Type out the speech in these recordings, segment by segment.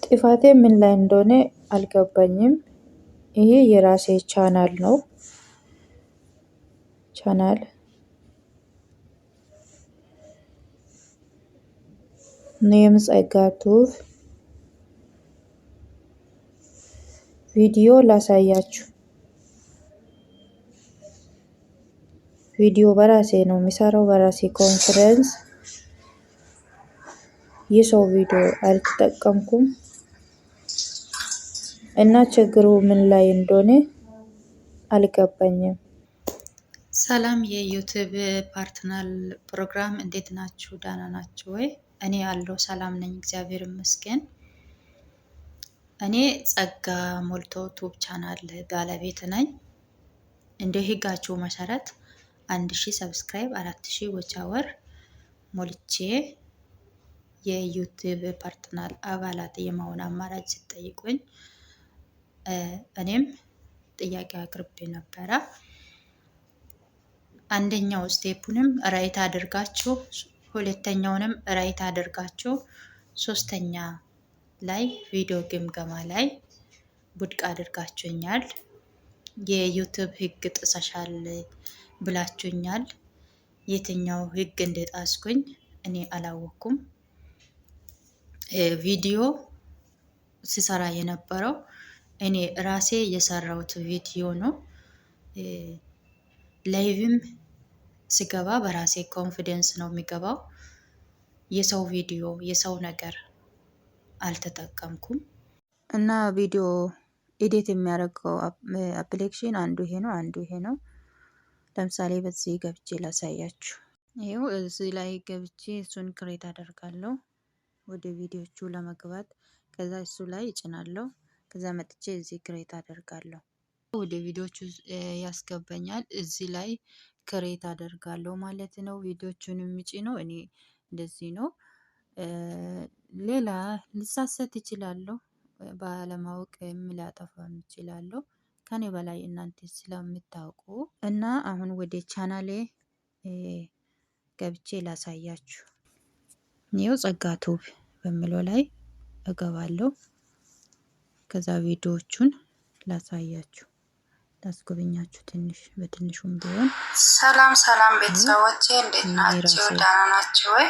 ጥፋቴ ምን ላይ እንደሆነ አልገባኝም። ይሄ የራሴ ቻናል ነው። ኔም ጸጋቱብ ቪዲዮ ላሳያችሁ። ቪዲዮ በራሴ ነው የሚሰራው፣ በራሴ ኮንፈረንስ። የሰው ቪዲዮ አልተጠቀምኩም እና ችግሩ ምን ላይ እንደሆነ አልገባኝም። ሰላም የዩቲዩብ ፓርትነር ፕሮግራም እንዴት ናችሁ? ደህና ናችሁ ወይ? እኔ ያለው ሰላም ነኝ፣ እግዚአብሔር ይመስገን። እኔ ጸጋ ሞልቶ ዩቲዩብ ቻናል ባለቤት ነኝ። እንደ ህጋችሁ መሰረት 1000 ሰብስክራይብ 4000 ወቻ ወር ሞልቼ የዩቲዩብ ፓርትነር አባላት የመሆን አማራጭ ሲጠይቁኝ እኔም ጥያቄ አቅርቤ ነበረ። አንደኛው ስቴፑንም ራይት አድርጋችሁ፣ ሁለተኛውንም ራይት አድርጋችሁ፣ ሶስተኛ ላይ ቪዲዮ ግምገማ ላይ ውድቅ አድርጋችሁኛል። የዩቲዩብ ህግ ጥሰሻል ብላችሁኛል። የትኛው ህግ እንደጣስኩኝ እኔ አላወኩም። ቪዲዮ ሲሰራ የነበረው እኔ ራሴ የሰራሁት ቪዲዮ ነው። ላይቭም ስገባ በራሴ ኮንፊደንስ ነው የሚገባው። የሰው ቪዲዮ የሰው ነገር አልተጠቀምኩም። እና ቪዲዮ ኤዲት የሚያደርገው አፕሊኬሽን አንዱ ይሄ ነው። ለምሳሌ በዚህ ገብቼ ላሳያችሁ። ይሄው እዚህ ላይ ገብቼ እሱን ክሬት አደርጋለሁ ወደ ቪዲዮቹ ለመግባት። ከዛ እሱ ላይ እጭናለሁ። ከዛ መጥቼ እዚህ ክሬት አደርጋለሁ። ወደ ቪዲዮቹ ያስገባኛል። እዚህ ላይ ክሬት አደርጋለሁ ማለት ነው። ቪዲዮቹን የሚጭነው እኔ እንደዚህ ነው። ሌላ ልሳሰት ይችላለሁ፣ ባለማወቅ ላጠፋም ይችላለሁ። ከኔ በላይ እናንተ ስለምታውቁ እና አሁን ወደ ቻናሌ ገብቼ ላሳያችሁ። ይኸው ጸጋቱብ በሚለው ላይ እገባለሁ። ከዛ ቪዲዮዎቹን ላሳያችሁ፣ ላስጎበኛችሁ ትንሽ በትንሹም ቢሆን። ሰላም ቤተሰቦቼ እንዴት ናችሁ? ደህና ናችሁ ወይ?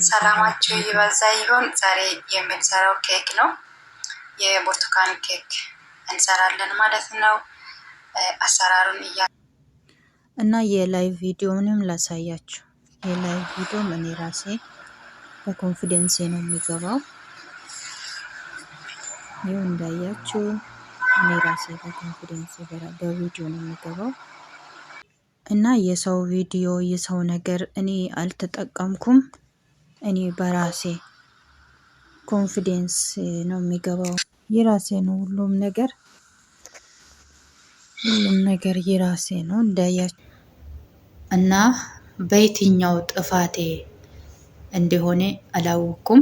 ሰላማችሁ ይበዛ ይሁን። ዛሬ የምንሰራው ኬክ ነው። የብርቱካን ኬክ እንሰራለን ማለት ነው። አሰራሩን እና የላይቭ ቪዲዮንም ላሳያችሁ። የላይቭ ቪዲዮም እኔ ራሴ በኮንፊደንስ ነው የሚገባው። ይኸው እንዳያችሁ እኔ ራሴ በኮንፊደንስ በቪዲዮ ነው የሚገባው እና የሰው ቪዲዮ የሰው ነገር እኔ አልተጠቀምኩም። እኔ በራሴ ኮንፊደንስ ነው የሚገባው። የራሴ ነው ሁሉም ነገር የራሴ ነው እንዳያችሁ። እና በየትኛው ጥፋቴ እንደሆነ አላወኩም።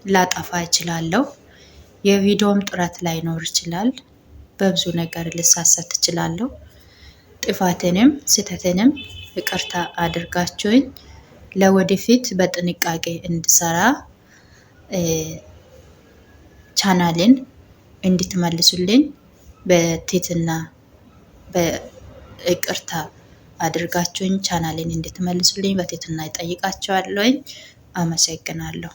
ላጠፋ እችላለሁ። የቪዲዮም ጥራት ላይኖር ይችላል። በብዙ ነገር ልሳሳት እችላለሁ። ጥፋቴንም ስህተቴንም ይቅርታ አድርጋችሁኝ ለወደፊት በጥንቃቄ እንድሰራ ቻናሌን እንድትመልሱልኝ በትህትና በይቅርታ አድርጋችሁኝ ቻናሌን እንድትመልሱልኝ በትህትና እጠይቃችኋለሁ። አመሰግናለሁ።